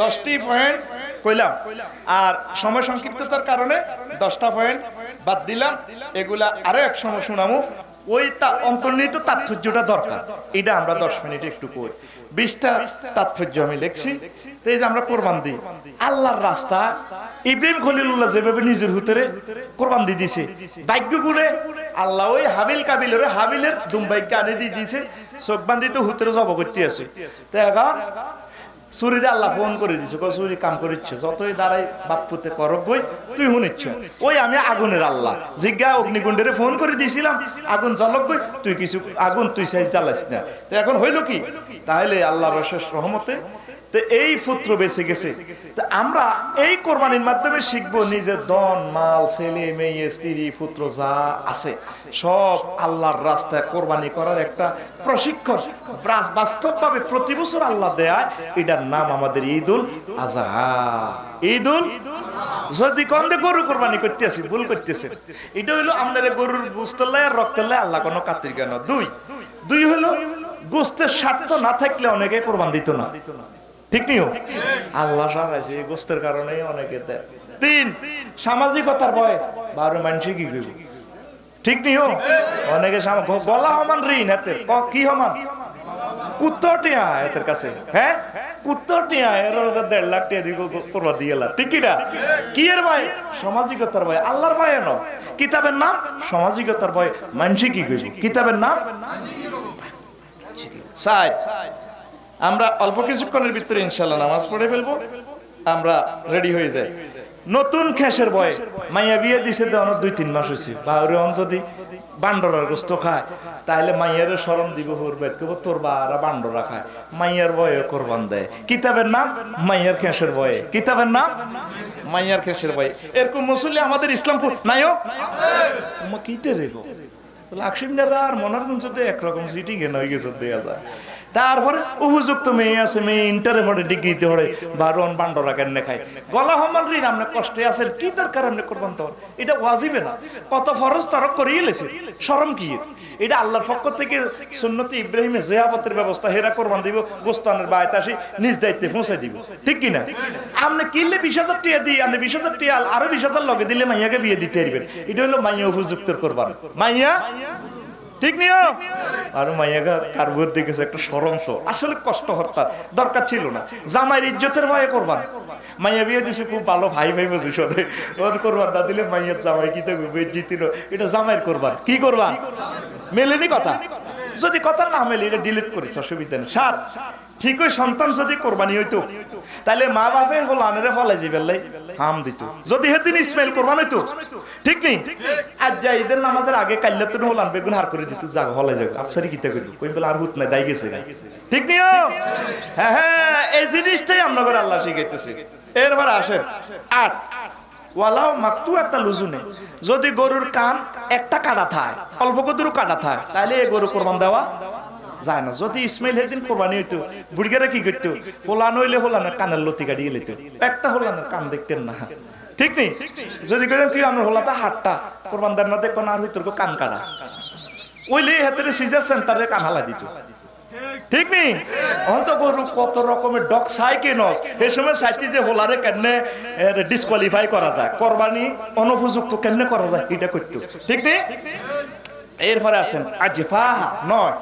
10টি পয়েন্ট কইলাম, আর সময় সংক্ষিপ্ততার কারণে 10টা পয়েন্ট বাদ দিলাম। এগুলা আরো এক সময় শোনামু। ওই অন্তর্নিহিত তাৎপর্যটা দরকার, এটা আমরা 10 মিনিটে একটু কই। 20টা তাৎপর্য আমি লিখছি। তো এই যে আমরা কোরবান দিই আল্লাহর রাস্তা, ইব্রাহিম খলিলুল্লাহ যেভাবে নিজের হুতরে কোরবান দিয়ে দিছে, ভাগ্য গুণে আল্লাহ ওই হাবিল কাবিলের হাবিলের দুম্বাইকে আনে দিয়ে দিয়েছে, চোখ বান্ধি তো হুতরে জব করতে আছে। তো এখন সুরিরে আল্লাহ ফোন করে দিছে, সুরি কাম করিচ্ছ যতই দাঁড়াই বাপুতে করব বই তুই শুনিচ্ছ। ওই আমি আগুনের আল্লাহ জিজ্ঞা অগ্নিকুণ্ডের ফোন করে দিয়েছিলাম, আগুন জ্বলক বই তুই কিছু আগুন তুই সাইজ জ্বালাইস না। তো এখন হইল কি, তাহলে আল্লাহ রশেষ রহমতে তো এই পুত্র বেঁচে গেছে। তো আমরা এই কোরবানির মাধ্যমে শিখবো নিজের ধন মাল ছেলে মেয়ে স্ত্রী পুত্র যা আছে সব আল্লাহর রাস্তায় কোরবানি করার একটা প্রশিক্ষণ বাস্তবভাবে প্রতি বছর আল্লাহ দেয়। এটার নাম আমাদের ঈদুল আজহা। ঈদুল যদি কন্দে গরু কোরবানি করতে আসি ভুল করতেছে, এটা হইলো আপনার গরুর গোস্তের আর রক্তের আল্লাহ কোনো কাতির জ্ঞান। দুই হলো গোস্তের স্বার্থ না থাকলে অনেকে কোরবান দিত না, ঠিক নিও আল্লাহ সারাইছে এই গোস্তের কারণে অনেকে দেয়। 3 সামাজিকতার ভয়, 12 মানুষ কি করবে, ঠিক নিও অনেকে গলা সমান ঋণ হাতে কি সমান কুত্তটিয়া এদের কাছে, হ্যাঁ কুত্তটিয়া এর 1.5 লাখ টাকা দিব করবা দিয়ে ঠিক কিনা, কি এর ভয়, সামাজিকতার ভয়, আল্লাহর ভয় ন। কিতাবের নাম সামাজিকতার ভয়, মানুষ কি করবে, কিতাবের নাম সাই। আমরা অল্প কিছুক্ষণের ভিতরে ইনশাআল্লাহ নামাজ পড়ে ফেলবো, আমরা রেডি হয়ে যাই। নতুন খেসের বয়ে মাইয়া বিয়ে দিছে দেওয়ানো 2-3 মাস হয়েছে, বাউরে যদি বান্ডরার গোস্ত খায় তাহলে মাইয়ার শরম দিব হুরবেট কেব তোর বারা বান্ডরা খায়, মাইয়ার বয়ে কোরবান দেয়। কিতাবের নাম মাইয়ার খেসের বয়ে, কিতাবের নাম মাইয়ার খেসের বয়ে। এরকম মুসল্লি আমাদের ইসলামপুর নাইও কিতে রেগো লাকসিমনারা আর মনারগঞ্জতে একরকম সিটিং এ নয় গেছে দেয়া যায়। তারপরে উপযুক্ত মেয়ে আছে, মেয়ে ইন্টারে পড়ে ডিগ্রিতে পড়ে, বারণ বান্ডরা কেন খায়, গলা হমান ঋণ আপনি কষ্টে আছেন কি দরকার আপনি কোরবান দেওয়ার, এটা ওয়াজিবে না, কত ফরজ তরক করিয়ে লেছে, শরম কি এটা আল্লাহর পক্ষ থেকে সুন্নতে ইব্রাহিমের জিয়াফতের ব্যবস্থা, হেরা কোরবান দিব গোস্তানের বাড়িতে আসি নিজ দায়িত্বে পৌঁছাই দিব, ঠিক কিনা। আপনি কিনলে 20,000 টাকা দিই, আপনি 20,000 টাকা আরো 20,000 লগে দিলে মাইয়াকে বিয়ে দিতে পারবেন, এটা হলো মাইয়া উপযুক্ত কোরবান, মাইয়া ঠিক নিও। আর মাইয়াগা কারবুর দিকে একটা শরম তো আসলে কষ্ট হরতার দরকার ছিল না, জামাইয়ের ইজ্জতের ভয়ে করবান। মাইয়া বিয়ে দিছে খুব ভালো ভাই ভাই বুঝিস ওর করবান না দিলে মাইয়ার জামাই কি থাকবে জিতিল, এটা জামাইয়ের করবান, কি করবান মেলেনি কথা, যদি কথা না মেলে এটা ডিলিট করিস অসুবিধা নেই। 7 ঠিক ওই সন্তান যদি কোরবানি হইতো তাহলে মা বাপে হোলানের ফলাই যাবে হাম দিত, যদি হেদিন ইসমাইল কোরবান হইতো ঠিক নেই আজ যা ঈদের নামাজের আগে কাল্লা তো হোলান বেগুন হার করে দিত, যা হলাই যাবে আফসারি কিতা করবো কই বলে আর হুত নাই দাই গেছে ঠিক নেই। হ্যাঁ হ্যাঁ এই জিনিসটাই আপনাদের আল্লাহ শিখাইতেছে। এরপর আসেন 8 ওয়ালাও মাকতু একটা লুজুনে, যদি গরুর কান একটা কাটা থাকে অল্প কদুরু কাটা থাকে তাহলে এই গরু কোরবান দেওয়া যায় না। যদি ইসমাইল হেদিন কোরবানি হইতো বুড়িগারা কি করতো, হোলান হইলে হোলানের কানের লতি কাটিয়ে লেতো, একটা হোলানের কান দেখতেন না, ঠিক নেই। যদি কেন কি আমরা হোলাটা হাটটা কোরবান দেন না দেখো না আর হইতো কান কাটা ওইলে হাতের সিজার সেন্টারে কান হালা দিত, ঠিক নেই। অন্ত গরু কত রকমের ডক সাই কেন এই সময় সাইটিতে হোলারে কেন ডিসকোয়ালিফাই করা যায়, কোরবানি অনুপযুক্ত কেন করা যায় এটা করতো, ঠিক নেই। এরপরে আসেন আজফা নয়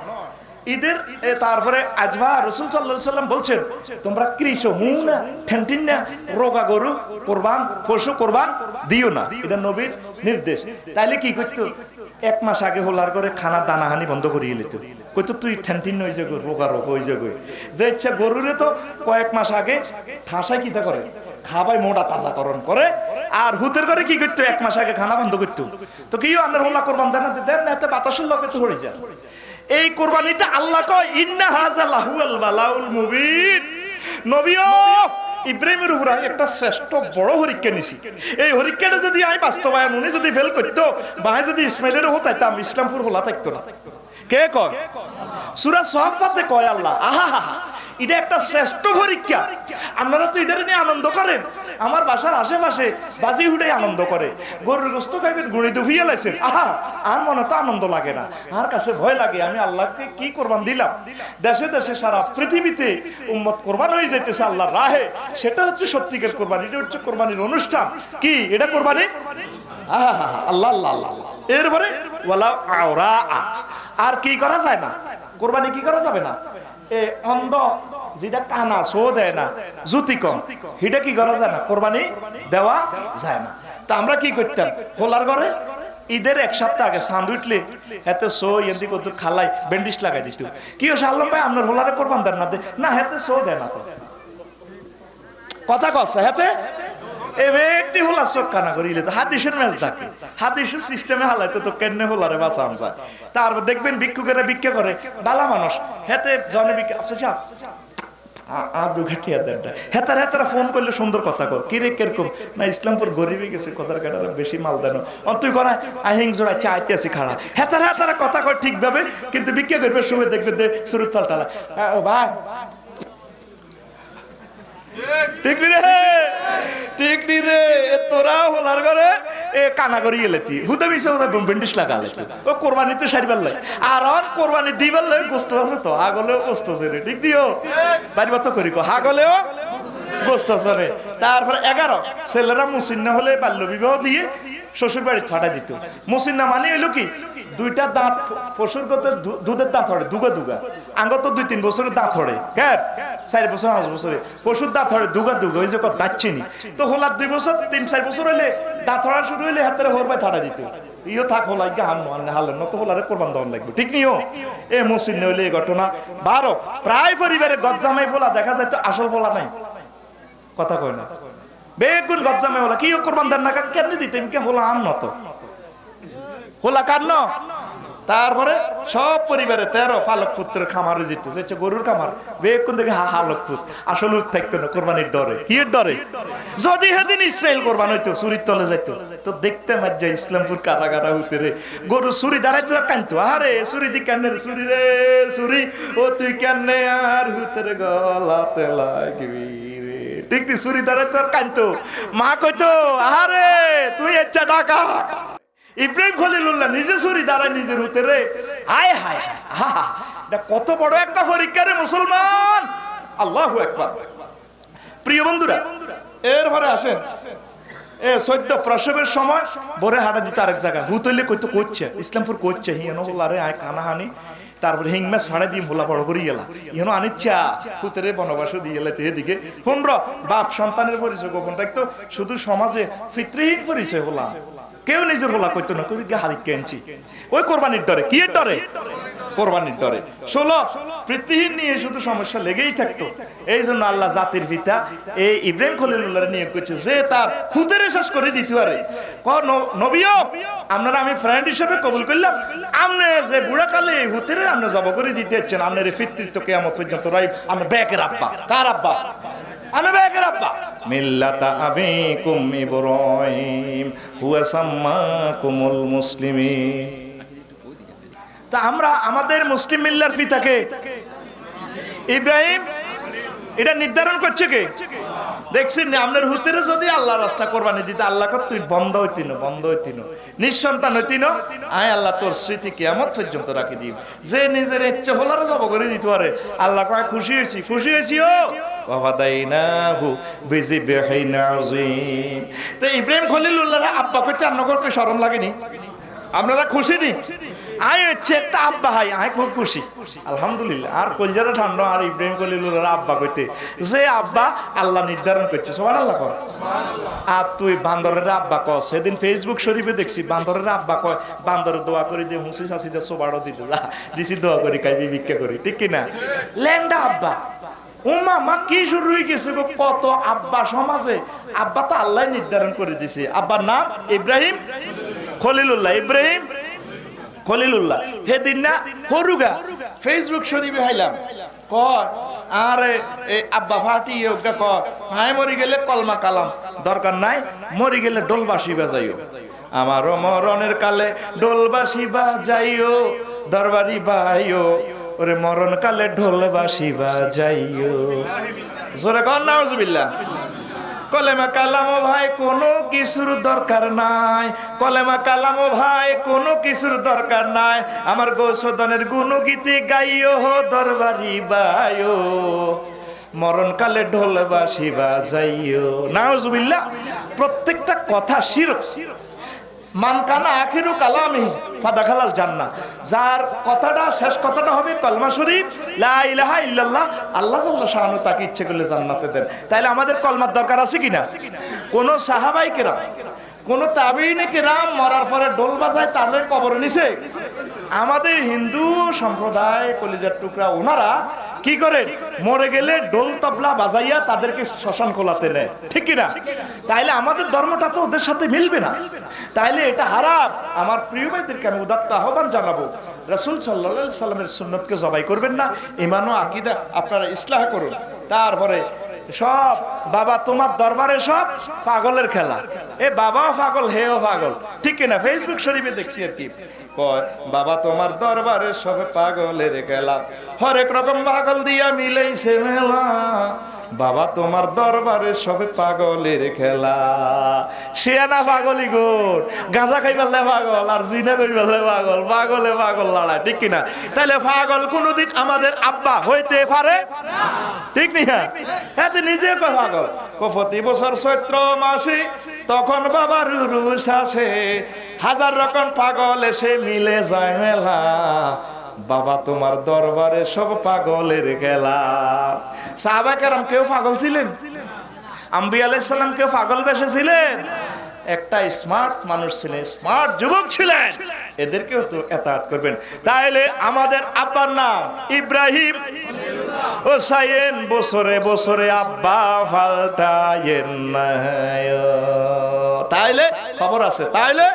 ঈদের, তারপরে আজবা রাসূল সাল্লাল্লাহু আলাইহি ওয়াসাল্লাম বলছেন তোমরা কৃষ মুনা ঠেনটিন না রোগা গরু কোরবান পশু কোরবান দিও না, এটা নবীর নির্দেশ। তাইলে কি করতো, 1 মাস আগে হোলার করে খানা দানাহানি বন্ধ করিয়ে নিত, কইতো তুই ঠেনটিন হয়ে যাবে রোগা রোগ হয়ে যাবে, যে ইচ্ছা গরুরে তো কয়েক মাস আগে ঠাসাই কিতা করে খাবাই মোটা তাজাকরণ করে, আর হুতের করে কি করতো 1 মাস আগে খানা বন্ধ করতো। তো কি আপনার হোলা কোরবান দেন না এতে বাতাসের লগে তো হয়ে যায়। এই কোরবানিটা আল্লাহ কয় ইন্না হাযা লাহুল বালাউল মুবিন, নবীও ইব্রাহিমের উপর একটা শ্রেষ্ঠ বড় হরিক্কা নিছি, এই হরিক্কাটা যদি আমি বাস্তবায়ন উনি যদি ফেল করতো ভাই যদি ইসমাইলের হতাইতাম ইসলামপুর হোলা থাকতো না। কে কয় সূরা সাফফাতে কয় আল্লাহ আহা এটা একটা শ্রেষ্ঠ পরীক্ষা। আপনারা তো এটা নিয়ে আনন্দ করেন, আমার বাসার আশেপাশে বাজি হুডে আনন্দ করে, গরুর গোস্ত খাইবেন গুঁড়ি দুভিয়ে লাইছেন, আহা আর মনে তো আনন্দ লাগে না, আর কাছে ভয় লাগে আমি আল্লাহকে কি কোরবান দিলাম। দেশে দেশে সারা পৃথিবীতে উম্মত কোরবান হয়ে যাইতেছে আল্লাহর রাহে, সেটা হচ্ছে সত্যিকার কোরবানি, এটা হচ্ছে কোরবানির অনুষ্ঠান। কি এটা কোরবানি? আহা আল্লাহ আল্লাহ আল্লাহ। এরপরে ওয়ালা আওরা, আর কি করা যায় না কোরবানি, কি করা যাবে না? এ অন্ধ যেটা কানা সো দেয় না, জুতি কম, সেটা কি করা যায় না, কোরবানি দেওয়া যায় না। তা আমরা কি করতাম, হোলার ঘরে ঈদের এক সপ্তাহ আগে সান্দ উঠলে হেতে সো এমনি কত খালাই ব্যান্ডিশ লাগাই দিত, কি ও আল্লাহ ভাই আপনার হোলারে কোরবান দেন না, না হেতে সো দেয় না, তো কথা কচ্ছে হেতে একটি হোলা চোখ কানা করিলে তো হাদিসের ম্যাচ থাকে, হাদিসের সিস্টেমে হালাইতে তো কেনে হোলারে বাঁচাম যায়। তারপর দেখবেন ভিক্ষুকেরা ভিক্ষা করে, বালা মানুষ হেতে জনে ভিক্ষা হেতারা ফোন করলে সুন্দর কথা কর, কি রে কিরকম না ইসলামপুর গরিবই গেছে, কথার কাটার বেশি মাল দেন তুই করা আহিং জোড়া চাইতে আছি খাড়া, হেতারা কথা কয় ঠিকভাবে, কিন্তু ভিক্ষা করবে সময় দেখবে যে সুরত ফালতালা, ও ভাই ঠিক নি রে, ঠিক নি রে, তোরা হোলার ঘরে কানা করি গেলেতি হুদে মিশে ওরা বেন্ডিশ লাগালে ও কোরবানি তো সারি পারলে, আর কোরবানি দিবার লাগে গোস্ত আছে তো, আগলেও গোস্ত চলে, ঠিক দিও বাড়িবার তো করি হাগলেও গোস্ত চলে। তারপরে 11 ছেলেরা মুসিন্না হলে বাল্য বিবাহ দিয়ে শ্বশুর বাড়ি ফাটা দিত। মুসিন্না মানে হইলো কি, দুইটা দাঁত পশুর গত দুধের দাঁত হড়ে, দুগা দুগা আঙ্গ তো 2-3 বছরের দাঁত হড়ে, 4 বছর 5 বছরে পশুর দাঁত হড়ে দুগা দুগা, ওই যে দাঁত চিনি তো হোলার 2 বছর 3-4 বছর হইলে দাঁত হড়া শুরু হইলে হাতের হোর ভাই থাড়া দিত, ইও থাক হোলাই হান হালেন নত হোলারে কোরবান দেওয়ান লাগবে, ঠিক নিও। এ মুসিন্না হইলে এই ঘটনা 12 প্রায় পরিবারে গজ্জামাই ফোলা দেখা যায় তো আসল ফোলা নাই, কথা কয় না বেগুন গজ্জামে হলা কি কোরবান দেন না কেন দিতে কে হোলা আন নত হোলা কান্ন। তারপরে সব পরিবারে 13 ফালক পুত্রের খামার যেত, হচ্ছে গরুর খামার, বেগুন দেখে হালক পুত আসলে উঠ থাকতো না কোরবানির ডরে, কি ডরে, যদি সেদিন ইসরায়েল কোরবান হইতো চুরির তলে যাইতো তো দেখতে মাঝে ইসলামপুর কারাগারা হইতে রে, গরু চুরি দাঁড়াইতো আর কানতো, আরে চুরি দি কেন রে চুরি রে চুরি, ও তুই কেন আর হুতে রে গলাতে লাগবি, ঠিক নি চুরি দাঁড়াইতো আর কানতো, মা কইতো আরে তুই ইচ্ছা ডাকা। ইব্রাহিম খলিলুল্লাহ নিজে চুরি দাঁড়ায় নিজের হুতে রে, হায় হায় হায়, এটা কত বড় একটা পরীক্ষা রে মুসলমান, আল্লাহু আকবার। প্রিয় বন্ধুরা এরপরে আসেন, সদ্য প্রসবের সময় বরে হাঁটা দিত আরেক জায়গায়, হুতইলে কইতো করছে ইসলামপুর করছে হিয়ানো হোলারে আয় কানাহানি, তারপরে হিংমাস ফাড়ে দিয়ে ভোলা বড় করি গেলা, ইহানো আনিচ্ছা হুতেরে বনবাস দিয়ে গেলে এদিকে 15 বাপ সন্তানের পরিচয় গোপন রাখতো, শুধু সমাজে ফিতৃহীন পরিচয় হলাম, কেউ নিজের হোলা কইতো না, কবি হারিক কেনছি ওই কোরবানির ডরে, কি ডরে, কোরবানির ডরে। 16 পৃথিবীহীন নিয়ে শুধু সমস্যা লেগেই থাকতো, এই জন্য আল্লাহ জাতির পিতা এই ইব্রাহিম খলিলুল্লাহ নিয়োগ করছে যে তার হুতেরে শেষ করে দিতে পারে, নবীও আপনারা আমি ফ্রেন্ড হিসেবে কবুল করলাম, আপনি যে বুড়া কালে হুতেরে আপনি জব করে দিতে হচ্ছেন, আপনার পিতৃত্ব কিয়ামত পর্যন্ত রাই, আপনি ব্যাকের আব্বা, কার আব্বা, আমি ব্যাকের আব্বা, মিল্লাতা আবিকুম ইব্রাহিম হুয়া সাম্মাকুমুল মুসলিমিন। তা আমরা আমাদের মুসলিম মিল্লার পিতাকে ইব্রাহিম এটা নির্ধারণ করছে কে, দেখছেন না আপনার হুতেরে যদি আল্লাহ রাস্তা কোরবানি দিতে আল্লাহ কর তুই বন্ধ হইতিন নিঃসন্তান হইতিন, আয় আল্লাহ তোর স্মৃতি কিয়ামত পর্যন্ত রাখি দিই, যে নিজের ইচ্ছে হলারে জব করে দিতে পারে আল্লাহ কয় খুশি হয়েছি ও ওয়াদাইনাহু বিযিবহিন আযীম। তো ইব্রাহিম খলিলুল্লাহর আব্বা কইতে আপনাদের শরম লাগেনি, আপনারা খুশি নি, আয় হচ্ছে একটা আব্বা, হাই আয় খুব খুশি আলহামদুলিল্লাহ, আর কলজারা ঠান্ডা, আর ইব্রাহিম খলিলুল্লাহর আব্বা কইতে যে আব্বা আল্লাহ নির্ধারণ করছে, সুবহানাল্লাহ কর। আর তুই বান্দরের আব্বা কস, সেদিন ফেসবুক শরীফে দেখছি বান্দরের আব্বা কয় বান্দর দোয়া করে দিয়ে হুঁসি শাসি দিয়ে সোবাড়ো দিছি দোয়া করি খাইবি ভিক্ষা করি, ঠিক কিনা, ল্যান্ডা আব্বা উমা মা কি শুরু হয়ে গেছে গো, কত আব্বা সমাজে, আব্বা তো আল্লাহ নির্ধারণ করে দিছে, আব্বার নাম ইব্রাহিম খলিলুল্লাহ, ইব্রাহিম খলিলুল্লাহ। সেদিন না হরুগা ফেসবুক শরীফে হাইলাম কয় আরে আব্বা ফাটি কয় মরি গেলে কলমা কালাম দরকার নাই, মরি গেলে ডোলবাসি বাজাইও, আমারও মরণের কালে ডোলবাসি বাজাইও, দরবারি বাইও ওরে মরণ কালে ঢোল বাঁশি বাজাইও। জোরে কর নাউজুবিল্লাহ। কলেমা কালামো ভাই কোনো কিছুর দরকার নাই, কলেমা কালামো ভাই কোনো কিছুর দরকার নাই। আমার গৌসদনের গুণগীতি গাইও দরবারি বায়ো, মরণ কালে ঢোল বাঁশি বাজাইও। নাউজুবিল্লাহ। প্রত্যেকটা কথা শিরক। মান কানা আখিরু কালামি ফাদাখালাল জান্নাহ, যার কথাটা শেষ কথাটা হবে কলমা শরীফ লা ইলাহা ইল্লাল্লাহ, আল্লাহ জাল্লা শাআনু তাকে ইচ্ছে করলে জান্নাতে দেন। তাইলে আমাদের কলমার দরকার আছে কিনা? কোন সাহাবাই কেরাম, কোন তাবিঈনে কেরাম মরার পরে ঢোল বাজায় তাদের কবর নিচে? আমাদের হিন্দু সম্প্রদায় কলিজার টুকরা ওনারা কি করে? মরে গেলে ঢোল তবলা বাজাইয়া তাদেরকে শ্মশান খোলাতে নেয়, ঠিক কিনা? তাইলে আমাদের ধর্মটা তো ওদের সাথে মিলবে না, তাইলে এটা হারাম। আমার প্রিয় ভাইদেরকে আমি উদাত্ত আহ্বান জানাবো, রাসূল সাল্লাল্লাহু আলাইহি সাল্লামের সুন্নতকে জবাই করবেন না, ঈমান ও আকীদা আপনারা ইসলাহ করুন। তারপরে সব বাবা তোমার দরবারে সব পাগলের খেলা, এ বাবাও পাগল হেও পাগল, ঠিক কিনা? ফেসবুক শরীফে দেখছি আর কি কয়, বাবা তোমার দরবারে সব পাগলের খেলা, হরেক রকম পাগল দিয়া মিলেইছে মেলা, বাবা তোমার দরবারে সব পাগলের খেলা। শিয়ানা পাগলি গোর, গাঁজা খাই পারলে পাগল আর জিনা কই পারলে পাগল, পাগলে পাগল লড়াই, ঠিক কিনা? তাহলে পাগল কোনদিন আমাদের আব্বা হইতে পারে? ঠিক না? এতে নিজে কয় পাগল, প্রতি বছর চৈত্র মাসে তখন বাবার উরুস আসে, হাজার রকম পাগল এসে মিলে যায় মেলা, বাবা তোমার দরবারে সব পাগলের খেলা। সাহাবা কেরাম কেউ পাগল ছিলেন? আম্বিয়া আলাইহিস সালাম কেউ পাগল বেশে ছিলেন? একটা স্মার্ট মানুষ ছিলেন, স্মার্ট যুবক ছিলেন, এদেরকেও তো এতাআত করবেন। তাইলে আমাদের আব্বার নাম ইব্রাহিম ও সাইয়েন, বছরে বছরে আব্বা ফালটায়েন না, তাইলে খবর আছে। তাইলে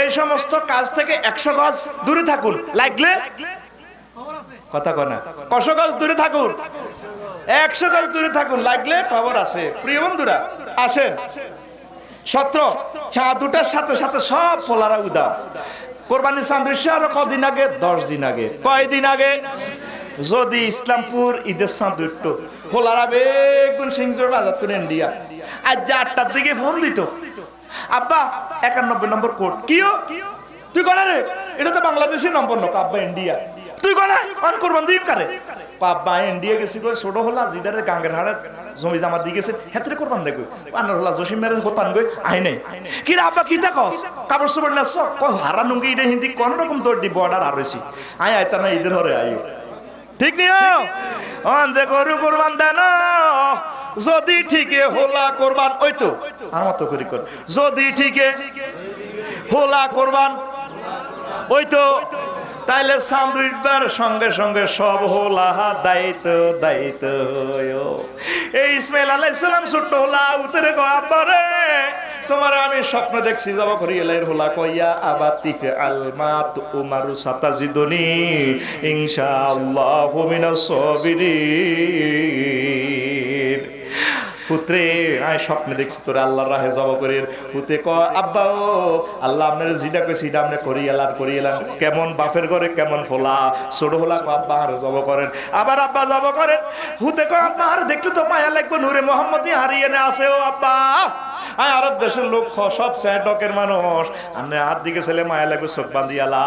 এই সমস্ত কাজ থেকে 100 গজ দূরে থাকুন, লাগলে কথা কয় না, 100 গজ দূরে থাকুন, 100 গজ দূরে থাকুন, লাগলে খবর আছে। প্রিয় বন্ধুরা আসেন, 17 চাঁদ দুটার সাথে সাথে সব পোলারা উদা। কোরবানির চাঁদ এসে আরো কদিন আগে, 10 দিন আগে, কয়দিন আগে? যদি ইসলামপুর ঈদের চাঁদ উঠতো, পোলারা বেগুন সিংজোর বাজার তুলে ইন্ডিয়া, আজ 8টার দিকে ফোন দিত, আব্বা 91 নম্বর কোড। কিও তুই কোনা রে? এটা তো বাংলাদেশি নম্বর না, আব্বা ইন্ডিয়া। তুই কোনা অন কোরবান দিম কারে? আব্বা ইন্ডিয়া গেছি কই, ছোট হলা জিডারে গাঙ্গের হাড়ে জমি জামা দি গেছে, হেতরে কোরবান দেখো আনার হলা জসিম মেরে হতান গই আই নাই। কি রে আব্বা কিটা কস? কাপড় চোপড় নাছ কস হারা নুঙ্গি এটা হিন্দি কোন রকম দৌড় দি বর্ডার আরছি আই আইতা না ঈদের হরে আইও, ঠিক নিও অন যে গরু কোরবান দেন, যদি ঠিকে হোলা কোরবান ওই তো আর মতো করি কর, যদি ঠিকে হোলা কোরবান ওই তো, তাইলে সামুদ্রিকবার সঙ্গে সঙ্গে সব হোলা দায়িত্ব দায়িত্ব। এই ইসমাইল আলাইহিস সালাম ছোট হোলা উতরে গো, আব্বা রে তোমার আমি স্বপ্ন দেখছি যাব করি এলাইর হোলা কইয়া, আবার তিফে আলমাত উমারু সাতাজিদুনি ইনশাআল্লাহু মিনাস সাবিরিন। পুত্রে আয় স্বপ্নে দেখছি তোরে আল্লাহর রাহে জব করে। পুতে ক আব্বা ও আল্লাহ আপনার যেটা কইছি এটা আপনি করিয়েলাম। কেমন বাপের ঘরে কেমন ফোলা, ছোট হোলা ক আব্বা আর জব করেন, আবার আব্বা জব করেন। হুতে ক আব্বা আর দেখলে তো মায়া লাগবে, নূরে মোহাম্মদী হারিয়ে না আছে ও আব্বা। আরব দেশের লোক সব স্যাডকের মানুষ, আপনি আর দিকে ছেলে মায়া লাগবে চোখ বাঁধি আলা।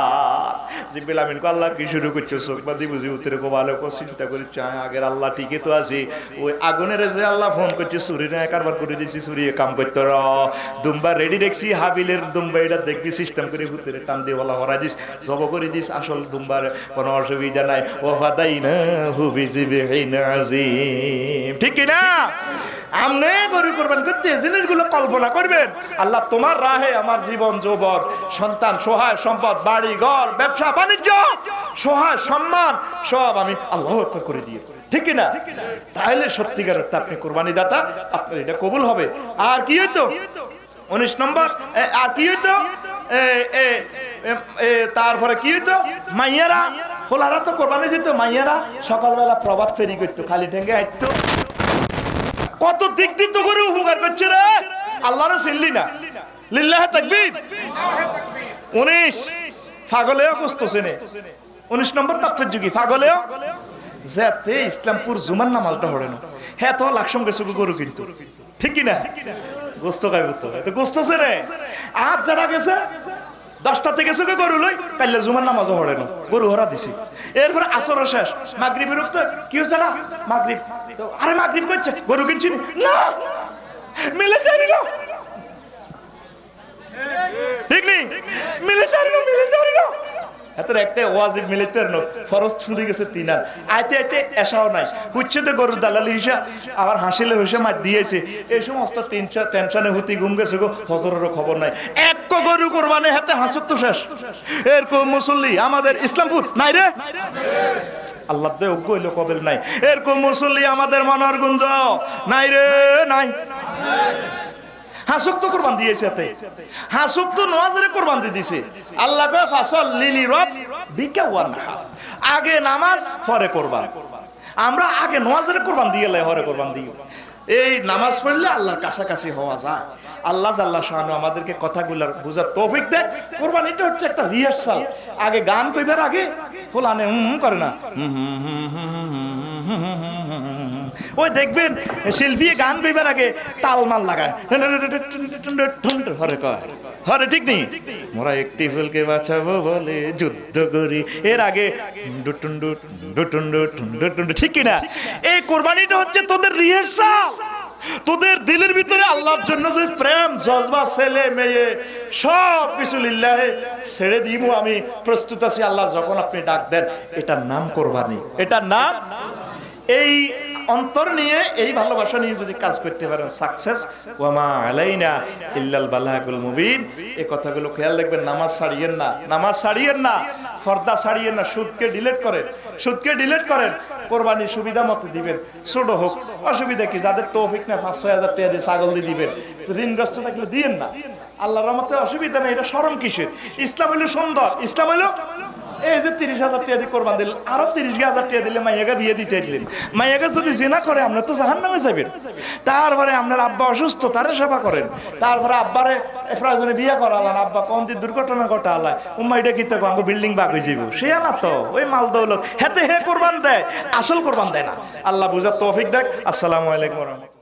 জিব্রিল আমিন কো আল্লাহ কি শুরু করছো? চোখ বাঁধি বুঝি উত্তরে কো ভালো কো চিন্তা করি চায় আগের আল্লাহ ঠিকই তো আছে। ওই আগুনের যে আল্লাহ ফোন করছে চুরি না কারবার করে দিছি, চুরি কাম করতে র দুম্বা রেডি দেখছি, হাবিলের দুম্বা এটা দেখবি সিস্টেম করে ভূতের টান দিয়ে বলা হরাই দিস, জব করে দিস, আসল দুম্বার কোনো অসুবিধা নাই। ও ফাদাই না হুবিজিবিহিন আজিম, ঠিক কি না? আমনে গরু কোরবান করতে জিনিসগুলো কল্পনা করবেন। আল্লাহ তোমার রাহে আমার জীবন যৌবন সন্তান সহায় সম্পদ বাড়ি ঘর ব্যবসা বাণিজ্য সহায় সম্মান সব আমি আল্লাহ করে দিয়ে, ঠিক না? তাহলে সত্যিকার আপনি কোরবানি দাতা, আপনার এটা কবুল হবে। আর কি হইতো 19 নম্বর, আর কি হইতো তারপরে কি হইতো? মাইয়ারা হোলারা তো কোরবানি যেত, মাইয়ারা সকালবেলা প্রভাত ফেরি করতো, খালি ঠেঙ্গে হাঁটতো, কত দিক দিয়ে তো করে উপকার করছে রে। আল্লাহরে চিনলি না, লিল্লাহে তাকবীর। 19 পাগলেও কষ্ট চেনে, 19 নম্বর তাৎপর্য কি পাগলেও যাতে ইসলামপুর জুমার নামাজটা হড়ে না হ্যাঁ তো লাকসম গেছে গরু কিন্তু ঠিক কি না গোস্ত খায় তো গোস্ত রে আজ যারা গেছে 10টা থেকে গেছে গরু লই কাইলে জুমার নামাজও হড়ে না গরু হরা দিছি এরপরে আসর শেষ মাগরিবের তো কি হচ্ছে না মাগরিব তো আরে মাগরিব করছে গরু কিনছি না মিলিটারি না ঠিক নেই মিলিটারি না এতর একটা ওয়াজিব মিলিটারি না ফরজ ছুরি গেছে 3 আর আইতে এসাও নাই হচ্ছে তো গরুর দালালি হিসা আবার হাসিলে হইসা মার দিয়েছে এই সমস্ত টেনশনে হুতি ঘুম গেছে গো ফজরেরও খবর নাই এক গরু কোরবানি হাতে হাসুক তো শেষ এরকম মুসল্লি আমাদের ইসলামপুর নাই রে আল্লাহ দে অজ্ঞ হইল কবেল নাই এরকম মুসল্লি আমাদের মনোরগঞ্জ নাই রে নাই হাসুক তো কোরবান দিয়েছে এতে হাসুক তো নওয়াজের কোরবান দিয়ে দিয়েছে আল্লাহ কয় ফাসল লিলি রব বিকা ওয়ানহা আগে নামাজ পরে কোরবান আমরা আগে নওয়াজের কোরবান দিয়ে লাই হরে কোরবান দিই এই নামাজ পড়লে আল্লাহর কাছাকাছি হওয়া যায় আল্লাহ জাল্লা শানু আমাদেরকে কথাগুলোর বুঝার তৌফিক দেয় কোরবানিটা হচ্ছে একটা রিহার্সাল আগে গান কইবার আগে ফুলানে করে না ওই দেখবেন শিল্পী গান কইবার আগে তালমাল লাগায় হরে কয় হরে ঠিক নেই মোরা একটি ফুলকে বাঁচাবো বলে যুদ্ধ করি এর আগে ঠিক কিনা এই কোরবানিটা হচ্ছে তোদের রিহার্সাল তোদের দিলের ভিতরে আল্লাহর জন্য যে প্রেম জজবা ছেলে মেয়ে সব কিছু লিল্লাহে ছেড়ে দিব আমি প্রস্তুত আছি আল্লাহ যখন আপনি ডাক দেন এটার নাম কোরবানি এটার নাম এই অন্তর নিয়ে এই ভালোবাসা নিয়ে যদি কাজ করতে পারেন সাকসেস ওয়ামা আলাইনা ইল্লাল বালাগুল মুবিন এই কথাগুলো খেয়াল রাখবেন নামাজ ছাড়িয়েন না পর্দা ছাড়িয়েন না সুদকে ডিলিট করেন কোরবানির সুবিধা মতো দিবেন ছোট হোক অসুবিধা কি যাদের তৌফিক না 5-6 হাজার টাকা দিয়ে ছাগল দিয়ে দিবেন ঋণগ্রস্ত থাকলে দিয়েন না আল্লাহর রহমতে অসুবিধা নেই এটা শরম কিসের ইসলাম হইলো সুন্দর ইসলাম হইলো এই যে 30,000 টাকা দিয়ে কোরবান দিলেন আরো 30,000 টাকা দিলে মাইয়াকে বিয়ে দিতে দিলেন মাইয়াকে যদি জিনা করে আপনার তো জাহান্নামে যাবেন তারপরে আপনার আব্বা অসুস্থ তারে সেবা করেন তারপরে আব্বারে প্রয়োজনে বিয়ে করালেন আব্বা কোন দিন দুর্ঘটনা ঘটালায় উম্মা এটা কিতে কো বিল্ডিং বাগ হয়ে যাইব সে না তো ওই মাল দৌলত হেতে হে কোরবান দেয় আসল কোরবান দেয় না আল্লাহ বুঝার তৌফিক দেখ আসসালামু আলাইকুম ওয়া রাহমাতুল্লাহ